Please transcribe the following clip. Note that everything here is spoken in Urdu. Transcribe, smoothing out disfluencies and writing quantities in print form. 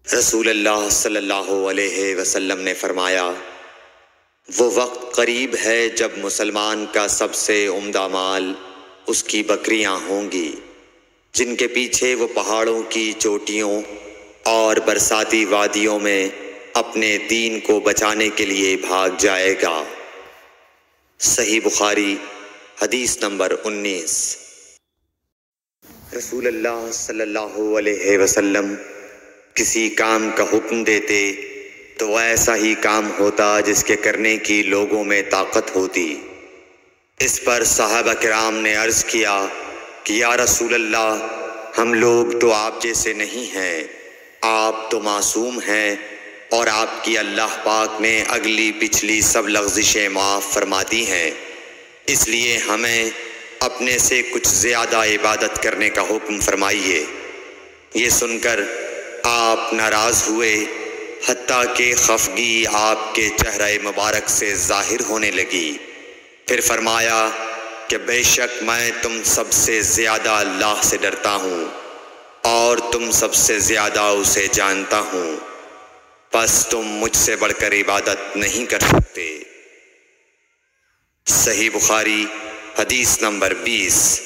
رسول اللہ صلی اللہ علیہ وسلم نے فرمایا، وہ وقت قریب ہے جب مسلمان کا سب سے عمدہ مال اس کی بکریاں ہوں گی، جن کے پیچھے وہ پہاڑوں کی چوٹیوں اور برساتی وادیوں میں اپنے دین کو بچانے کے لیے بھاگ جائے گا۔ صحیح بخاری حدیث نمبر 19۔ رسول اللہ صلی اللہ علیہ وسلم کسی کام کا حکم دیتے تو وہ ایسا ہی کام ہوتا جس کے کرنے کی لوگوں میں طاقت ہوتی۔ اس پر صحابہ کرام نے عرض کیا کہ یا رسول اللہ، ہم لوگ تو آپ جیسے نہیں ہیں، آپ تو معصوم ہیں اور آپ کی اللہ پاک نے اگلی پچھلی سب لغزشیں معاف فرما دی ہیں، اس لیے ہمیں اپنے سے کچھ زیادہ عبادت کرنے کا حکم فرمائیے۔ یہ سن کر آپ ناراض ہوئے، حتیٰ کہ خفگی آپ کے چہرہ مبارک سے ظاہر ہونے لگی۔ پھر فرمایا کہ بے شک میں تم سب سے زیادہ اللہ سے ڈرتا ہوں اور تم سب سے زیادہ اسے جانتا ہوں، پس تم مجھ سے بڑھ کر عبادت نہیں کر سکتے۔ صحیح بخاری حدیث نمبر 20۔